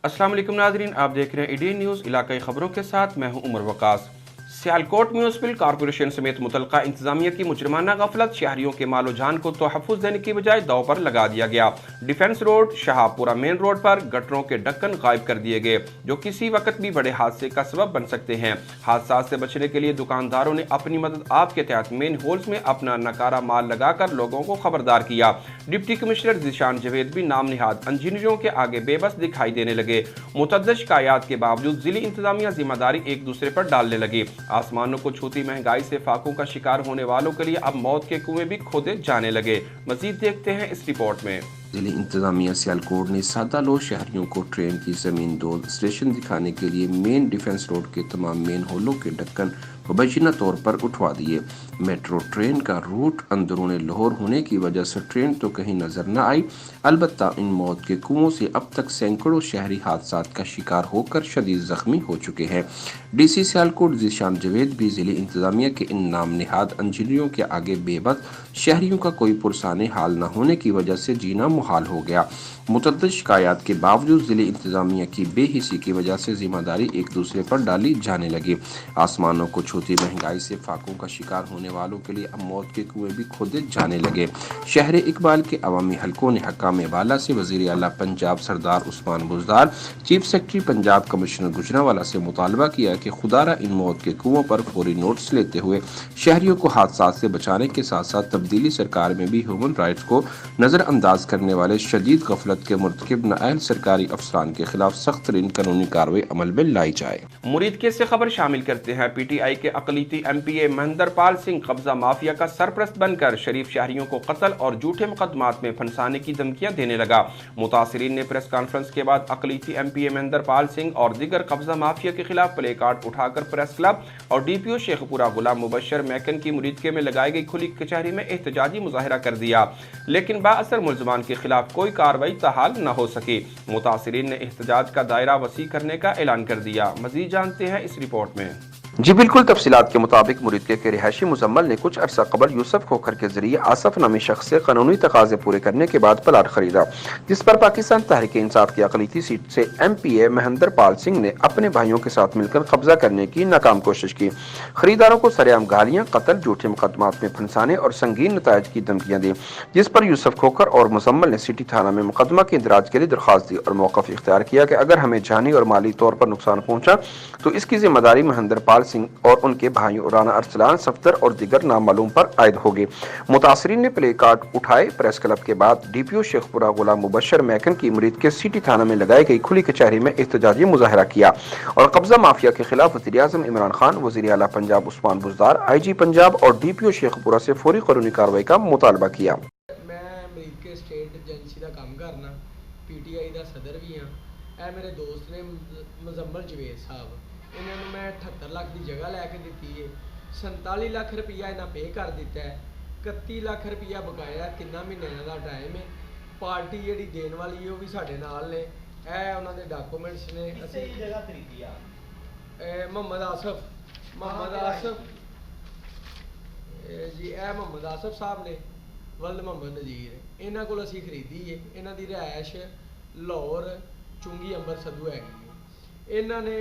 अस्सलाम वालेकुम नाज़रीन, आप देख रहे हैं एडीएन न्यूज़ इलाकाई खबरों के साथ मैं हूं उमर वकास। सियालकोट म्यूनसिपल कॉरपोरेशन समेत मुतलका इंतजामिया की मुजरमाना गफलत शहरियों के मालो जान को तोहफ़्फ़ुज़ देने की बजाय दाव पर लगा दिया गया। Defence road Shahpura main road पर गटरों के ढक्कन गायब कर दिए गए जो किसी वक्त भी बड़े हादसे का सबब बन सकते हैं। हादसा से बचने के लिए दुकानदारों ने अपनी मदद आप के तहत मेन होल्स में अपना नकारा माल लगाकर लोगों को खबरदार किया। डिप्टी कमिश्नर ज़ीशान जवेद भी नाम निहाद इंजीनियरों के आगे बेबस दिखाई देने लगे। मुतअद्दिद शिकायत के बावजूद जिली इंतजामिया जिम्मेदारी एक दूसरे पर डालने लगी। आसमानों को छूती महंगाई से फाकों का शिकार होने वालों के लिए अब मौत के कुएं भी खोदे जाने लगे। मजीद देखते हैं इस रिपोर्ट में। जिले इंतजामिया सियालकोट ने सादा लो शहरियों को ट्रेन की जमीन दोल स्टेशन दिखाने के लिए मेन डिफेंस रोड के तमाम मेन होलों के ढक्कन मुबैना तौर पर उठवा दिए। मेट्रो ट्रेन का रूट अंदरूनी लाहौर होने की वजह से ट्रेन तो कहीं नजर न आई, अलबत्ता इन मौत के कुओं से अब तक सैकड़ों शहरी हादसा का शिकार होकर शदीद जख्मी हो चुके हैं। डीसी सियालकोट ज़ीशान जवेद भी जिले इंतजामिया के इन नाम निहाद इंजीनियरों के आगे बेबस शहरियों का कोई पुरसाने हाल न होने की वजह से जीना मुहाल हो गया। मुतअद्दिद शिकायत के बावजूद जिले इंतजामिया की बेहिसी की वजह से जिम्मेदारी एक दूसरे पर डाली जाने लगी। आसमानों को छूती महंगाई से फाकों का शिकार होने वालों के लिए अब मौत के कुएं भी खोदे जाने लगे। शहर इकबाल के अवामी हलकों ने हकाम वाला से वज़ीर आला Punjab Sardar Usman Buzdar, chief secretary Punjab commissioner Gujranwala से मुतालबा किया कि खुदारा इन मौत के कुओं पर फौरी नोटिस लेते हुए शहरियों को हादसा से बचाने के साथ साथ तब्दीली सरकार में भी ह्यूमन राइट्स को नज़रअंदाज करने वाले शदीद गफलत के मुर्तकिब नाअहल सरकारी अफसरान के खिलाफ सख्त तरीन कानूनी कार्रवाई अमल में लाई जाए। मुरीद से खबर शामिल करते हैं। पीटीआई के अकलीती एमपीए महेंद्र पाल सिंह कब्जा माफिया का सरपरस्त बनकर शरीफ शहरियों को कत्ल और झूठे मुकदमात में फंसाने की धमकियां देने लगा। मुतासिरीन ने प्रेस कॉन्फ्रेंस के बाद अकलीती एमपीए महेंद्र पाल सिंह और दीगर कब्जा माफिया के खिलाफ प्ले कार्ड उठाकर प्रेस क्लब और डीपीओ शेखपुरा गुलाम मुबशर मैकन की मुरीदके में लगाई गई खुली कचहरी में एहतजाजी मुजाहरा कर दिया, लेकिन बाअसर मुलजमान के खिलाफ कोई कार्रवाई ताहाल न हो सकी। मुतासिरीन ने एहतजाज का दायरा वसी करने का ऐलान कर दिया। मजीद जानते हैं इस रिपोर्ट में। जी बिल्कुल, तफसीलात के मुताबिक मुरीदके के रिहायशी मुजम्मल ने कुछ अरसा कबल यूसुफ खोखर के जरिए आसफ नामी शख्स से कानूनी तकाजे पूरे करने के बाद प्लाट खरीदा, जिस पर पाकिस्तान तहरीक इंसाफ की अकलीती सीट से एमपीए महेंद्र पाल सिंह ने अपने भाइयों के साथ मिलकर कब्जा करने की नाकाम कोशिश की। खरीदारों को सरेआम गालियां, कत्ल, झूठे मुकदमात में फंसाने और संगीन नतायज की धमकियां दी, जिस पर यूसुफ खोखर और मुजम्मल ने सिटी थाना में मुकदमा के इंदराज के लिए दरख्वास्त दी और मौक़िफ़ इख्तियार किया कि अगर हमें जानी और माली तौर पर नुकसान पहुंचा तो इसकी जिम्मेदारी महेंद्र पाल सिंह और उनके भाइयों राना अरसलान, सफदर और दिगर नामालूम पर आयद होगी। मुतासरीन ने प्ले कार्ड उठाए। प्रेस क्लब के बाद डीपीओ शेखपुरा गुलाम मुबशर मैकन की मुरीद के सिटी थाना में लगाई गई खुली कचहरी में एहतजाजी मुजाहरा किया और कब्जा माफिया के खिलाफ वज़ीर आज़म इमरान खान, वज़ीर आला पंजाब उस्मान बुज़दार, IG पंजाब और डीपीओ शेखपुरा से फौरी कानूनी कार्रवाई का मुतालबा किया। मैं अमरीक के स्टेट एजेंसी का काम करना, पीटीआई का सदर भी हाँ। ਇਹ मेरे दोस्त ने मुजम्मल जवेद साहब, इन्होंने मैं 78 लाख की जगह लैके दी है, 47 लाख रुपया इन्हें पे कर दिता है, 31 लाख रुपया बकाया, कितना महीने का टाइम है। पार्टी जी देने वाली है वो भी साढ़े नाल ने, उन्होंने डॉक्यूमेंट्स ने। मोहम्मद आसफ जी, मोहम्मद आसफ साहब ने, वल्द मोहम्मद नज़ीर, इन्हों को असी खरीदी है। इन्हों की रिहायश लाहौर चुंगी अंबर सदू हैगी। इन्होंने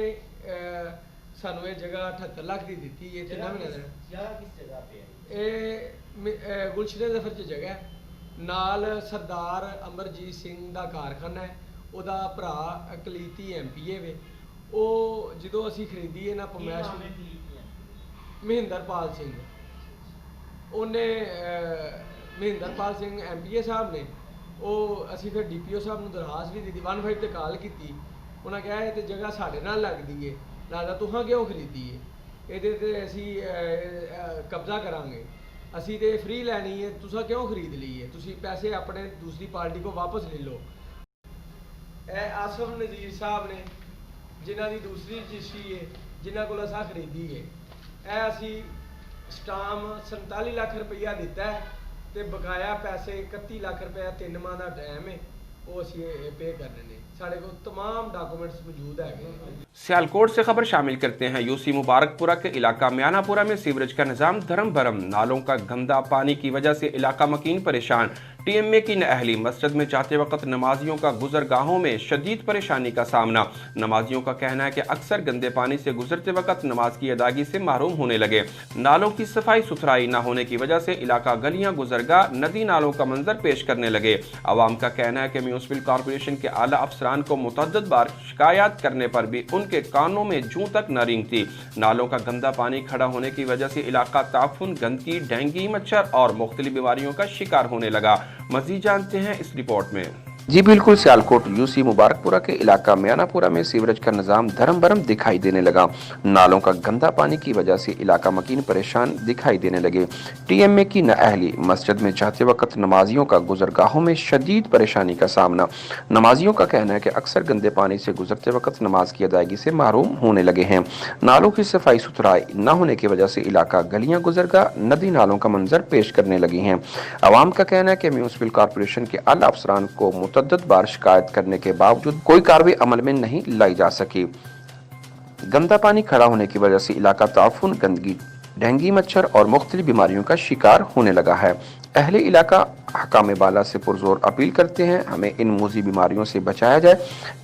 सानू ये जगह 78 लाख की दी है। तिना महीने गुलशन जफर च जगह नाल सरदार अमरजीत सिंह का कारखाना है, वह भरा अकलीती एमपीए वे। वो जो असी खरीदी है ना पमैश महेंद्र पाल सिंह, उन्हें महेंद्र पाल सिंह एमपीए साहब ने, वो असी फिर डीपीओ साहब ने दरखास्त भी दी, 1 5 कॉल की। उन्हें कहा ये जगह साढ़े नाल लगती है, लिहाजा तुहां क्यों खरीदी है, ये असी कब्जा करांगे, असी तो फ्री लैनी है, तुसा क्यों खरीद ली है, तुसी पैसे अपने दूसरी पार्टी को वापस ले लो। आसफ नज़ीर साहब ने, जिन्हों की दूसरी रजिस्ट्री है, जिन्हों को असा खरीदी है, असी स्टाम 47 लाख रुपया दिता है, तो बकाया पैसे 31 लाख रुपया 3 माह का टाइम है, وہ اسی پے کرنے نے سارے کو تمام ڈاکومنٹس موجود ہے. سیالکوٹ سے خبر شامل کرتے ہیں. یوسی مبارک پورہ کے علاقہ میانہ پورہ میں سیوریج کا نظام دھرم بھرم. نالوں کا گندا پانی کی وجہ سے علاقہ مکین پریشان. ٹی ایم اے کی نااہلی. مسجد میں جاتے وقت نمازیوں کا گزرگاہوں میں شدید پریشانی کا سامنا. نمازیوں کا کہنا ہے کہ اکثر گندے پانی سے گزرتے وقت نماز کی ادائیگی سے محروم ہونے لگے. نالوں کی صفائی ستھرائی نہ ہونے کی وجہ سے علاقہ گلیاں گزرگاہ ندی نالوں کا منظر پیش کرنے لگے. عوام کا کہنا ہے کہ میونسپل کارپوریشن کے اعلیٰ افسران کو متعدد بار شکایات کرنے پر بھی ان کے کانوں میں جوں تک نہ رینگتی. نالوں کا گندا پانی کھڑا ہونے کی وجہ سے علاقہ تعفن، گندگی، ڈینگی، مچھر اور مختلف بیماریوں کا شکار ہونے لگا. مزید جانتے ہیں اس رپورٹ میں. جی بالکل، سیالکوٹ یوسی مبارک پورہ کے علاقہ میانہ پورہ میں سیوریج کا نظام دھرم بھرم دکھائی دینے لگا. نالوں کا گندا پانی کی وجہ سے علاقہ مکین پریشان دکھائی دینے لگے. ٹی ایم اے کی نااہلی. مسجد میں جاتے وقت نمازیوں کا گزرگاہوں میں شدید پریشانی کا سامنا. نمازیوں کا کہنا ہے کہ اکثر گندے پانی سے گزرتے وقت نماز کی ادائیگی سے محروم ہونے لگے ہیں. نالوں کی صفائی ستھرائی نہ ہونے کی وجہ سے علاقہ گلیاں گزرگاہ ندی نالوں کا منظر پیش کرنے لگی ہیں. عوام کا کہنا ہے کہ میونسپل کارپوریشن کے اعلیٰ افسران کو متعدد بار شکایت کرنے کے باوجود کوئی کارروائی عمل میں نہیں لائی جا سکی. گندا پانی کھڑا ہونے کی وجہ سے علاقہ تعفن، گندگی، ڈینگی، مچھر اور مختلف بیماریوں کا شکار ہونے لگا ہے. اہل علاقہ حکام بالا سے پرزور اپیل کرتے ہیں ہمیں ان موذی بیماریوں سے بچایا جائے.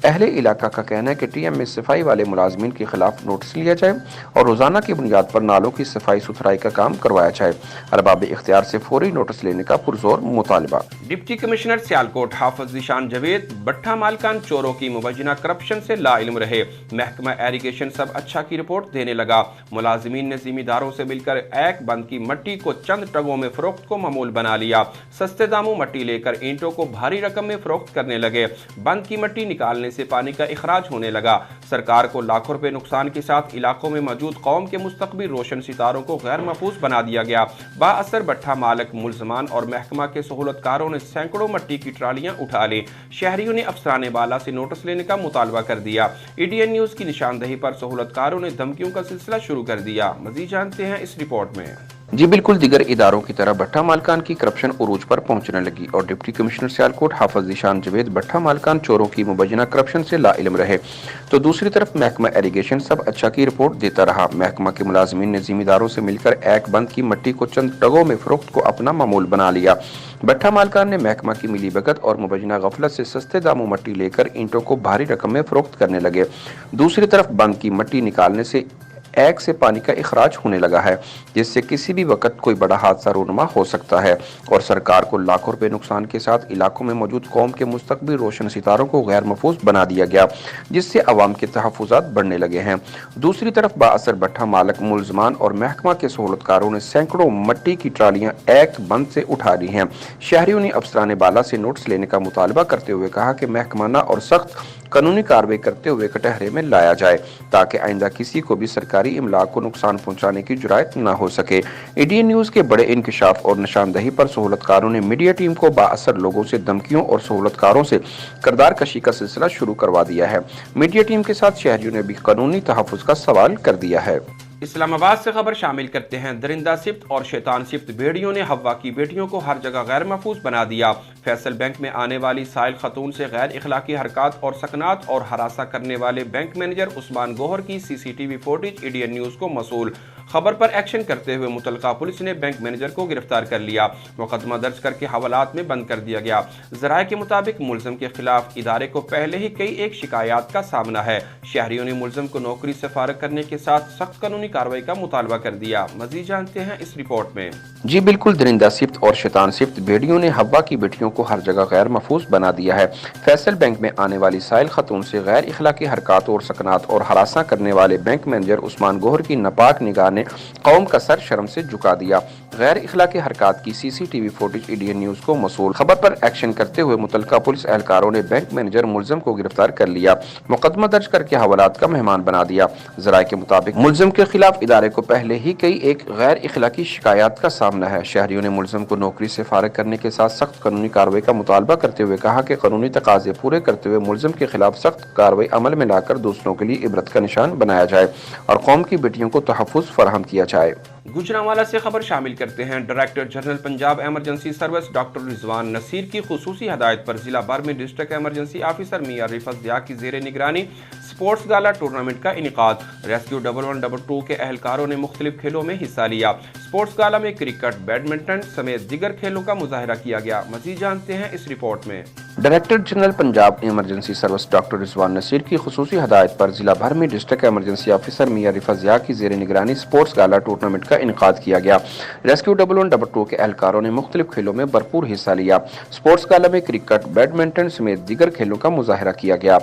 اہل علاقہ کا کہنا ہے کہ ٹی ایم میں صفائی والے ملازمین کے خلاف نوٹس لیا جائے اور روزانہ کی بنیاد پر نالوں کی صفائی ستھرائی کا کام کروایا جائے. ارباب اختیار سے فوری نوٹس لینے کا پرزور مطالبہ. ڈپٹی کمشنر سیالکوٹ حافظ ذیشان جاوید بٹھا مالکان چوروں کی مبینہ کرپشن سے لا علم رہے. محکمہ ایریگیشن سب اچھا کی رپورٹ دینے لگا. ملازمین نے ذمہ داروں سے مل کر ایک بند کی مٹی کو چند ٹگوں میں فروخت کو معمول بنا لیا. سستے داموں مٹی لے کر اینٹوں کو بھاری رقم میں فروخت کرنے لگے. بند کی مٹی نکالنے سے پانی کا اخراج ہونے لگا. سرکار کو لاکھوں روپے نقصان کے ساتھ علاقوں میں موجود قوم کے مستقبل روشن ستاروں کو غیر محفوظ بنا دیا گیا. با اثر بٹھا مالک، ملزمان اور محکمہ کے سہولتکاروں نے سینکڑوں مٹی کی ٹرالیاں اٹھا لی. شہریوں نے افسران بالا سے نوٹس لینے کا مطالبہ کر دیا. EDN نیوز کی نشاندہی پر سہولتکاروں نے دھمکیوں کا سلسلہ شروع کر دیا. مزید جانتے ہیں اس رپورٹ میں. جی بالکل، دیگر اداروں کی طرح بٹھا مالکان کی کرپشن عروج پر پہنچنے لگی اور ڈپٹی کمشنر سیالکوٹ حافظ ذیشان جاوید بٹھا مالکان چوروں کی مبینہ کرپشن سے لا علم رہے تو دوسری طرف محکمہ ایریگیشن سب اچھا کی رپورٹ دیتا رہا. محکمہ کے ملازمین نے ذمہ داروں سے مل کر ایک بند کی مٹی کو چند ٹگوں میں فروخت کو اپنا معمول بنا لیا. بٹھا مالکان نے محکمہ کی ملی بھگت اور مبینہ غفلت سے سستے داموں مٹی لے کر اینٹوں کو بھاری رقم میں فروخت کرنے لگے. دوسری طرف بند کی مٹی نکالنے سے ایک سے پانی کا اخراج ہونے لگا ہے جس سے کسی بھی وقت کوئی بڑا حادثہ رونما ہو سکتا ہے اور سرکار کو لاکھوں روپے نقصان کے ساتھ علاقوں میں موجود قوم کے مستقبل روشن ستاروں کو غیر محفوظ بنا دیا گیا جس سے عوام کے تحفظات بڑھنے لگے ہیں. دوسری طرف با اثر بٹھا مالک، ملزمان اور محکمہ کے سہولتکاروں نے سینکڑوں مٹی کی ٹرالیاں ایک بند سے اٹھا لی ہیں. شہریوں نے افسران بالا سے نوٹس لینے کا مطالبہ کرتے ہوئے کہا کہ محکمانہ اور سخت قانونی کارروائی کرتے ہوئے کٹہرے میں لایا جائے تاکہ آئندہ کسی کو بھی سرکاری املاک کو نقصان پہنچانے کی جرات نہ ہو سکے. EDN نیوز کے بڑے انکشاف اور نشاندہی پر سہولتکاروں نے میڈیا ٹیم کو با اثر لوگوں سے دھمکیوں اور سہولتکاروں سے کردار کشی کا سلسلہ شروع کروا دیا ہے. میڈیا ٹیم کے ساتھ شہریوں نے بھی قانونی تحفظ کا سوال کر دیا ہے. اسلام آباد سے خبر شامل کرتے ہیں. درندہ صفت اور شیطان صفت بھیڑیوں نے ہوا کی بیٹیوں کو ہر جگہ غیر محفوظ بنا دیا. فیصل بینک میں آنے والی سائل خاتون سے غیر اخلاقی حرکات اور سکنات اور ہراساں کرنے والے بینک مینیجر عثمان گوہر کی CCTV فوٹیج EDN نیوز کو موصول. خبر پر ایکشن کرتے ہوئے متعلقہ پولیس نے بینک مینیجر کو گرفتار کر لیا. مقدمہ درج کر کے حوالات میں بند کر دیا گیا. ذرائع کے مطابق ملزم کے خلاف ادارے کو پہلے ہی کئی ایک شکایات کا سامنا ہے. شہریوں نے ملزم کو نوکری سے فارغ کرنے کے ساتھ سخت قانونی کارروائی کا مطالبہ کر دیا. مزید جانتے ہیں اس رپورٹ میں. جی بالکل، درندہ صفت اور شیطان صفت بھیڑیوں نے ہوا کی بیٹیوں کو ہر جگہ غیر محفوظ بنا دیا ہے. فیصل بینک میں آنے والی سائل خاتون سے غیر اخلاقی حرکات اور سکنات اور ہراساں کرنے والے بینک مینیجر عثمان گوہر کی ناپاک نگاہ نے قوم کا سر شرم سے جھکا دیا. غیر اخلاقی حرکات کی CCTV فوٹیج EDN نیوز کو موصول. خبر پر ایکشن کرتے ہوئے متعلقہ پولیس اہلکاروں نے بینک مینیجر ملزم کو گرفتار کر لیا. مقدمہ درج کر کے حوالات کا مہمان بنا دیا. ذرائع کے مطابق ملزم کے خلاف ادارے کو پہلے ہی کئی ایک غیر اخلاقی شکایات کا سامنا ہے. شہریوں نے ملزم کو نوکری سے فارغ کرنے کے ساتھ سخت قانونی کارروائی کا مطالبہ کرتے ہوئے کہا کہ قانونی تقاضے پورے کرتے ہوئے ملزم کے خلاف سخت کارروائی عمل میں لا کر دوسروں کے لیے عبرت کا نشان بنایا جائے اور قوم کی بیٹیوں کو تحفظ فراہم کیا جائے. गुजरांवाला से खबर शामिल करते हैं। Director general Punjab emergency service doctor Rizwan Naseer की खुसूसी हदायत पर जिला भर में डिस्ट्रिक्ट एमरजेंसी ऑफिसर मियां रिफत ज़िया की ज़ेर निगरानी स्पोर्ट्स गाला टूर्नामेंट का इनेकाद। रेस्क्यू 1112 के एहलकारों ने मुख्तलिफ खेलों में हिस्सा लिया। स्पोर्ट्स गाला में क्रिकेट, बैडमिंटन समेत दीगर खेलों का मुजाहरा किया गया। मज़ीद जानते हैं इस रिपोर्ट में। Director general Punjab emergency service doctor Rizwan Naseer की खुसूसी हदायत पर जिला भर में डिस्ट्रिक्ट एमरजेंसी ऑफिसर मियां रिफत ज़िया की ज़ेर निगरानी स्पोर्ट्स गाला टूर्नामेंट का इनेकाद किया गया। रेस्क्यू 1112 के एहलकारों ने मुख्तलिफ खेलों में भरपूर हिस्सा लिया। स्पोर्ट्स गाला में क्रिकेट, बैडमिंटन समेत दीगर खेलों का मुजाहरा किया गया।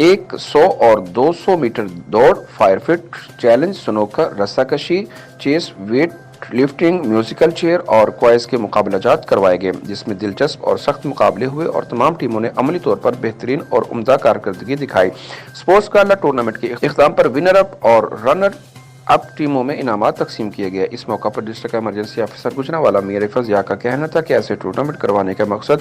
100 और 200 मीटर दौड़, फायर फिट चैलेंज, स्नूकर, रस्साकशी, chess, weight lifting, musical chair और क्वाइज के मुकाबलाजात करवाए गए, जिसमें दिलचस्प और सख्त मुकाबले हुए और तमाम टीमों ने अमली तौर पर बेहतरीन और उम्दा कारकर्दगी दिखाई। स्पोर्ट्स गाला टूर्नामेंट के इख्तिताम पर विनर अप और रनर अप टीमों में इनामात तकसीम किए गए। इस मौका पर डिस्ट्रिक्ट एमरजेंसी ऑफिसर गुजरांवाला मियां रिफत ज़िया का कहना था कि ऐसे टूर्नामेंट करवाने का मकसद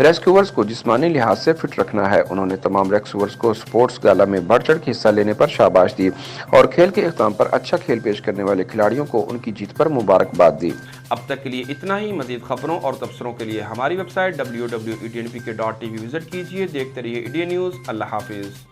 रेस्क्यूअर्स को जिस्मानी लिहाज से फिट रखना है। उन्होंने तमाम रेस्क्यूअर्स को स्पोर्ट्स गाला में बढ़ चढ़ के हिस्सा लेने पर शाबाश दी और खेल के इख्तिताम पर अच्छा खेल पेश करने वाले खिलाड़ियों को उनकी जीत पर मुबारकबाद दी। अब तक के लिए इतना ही। मजीद खबरों और तबसरों के लिए हमारी वेबसाइट www.ednpk.tv विजिट कीजिए। देखते रहिए इंडिया न्यूज़। अल्लाह हाफिज़।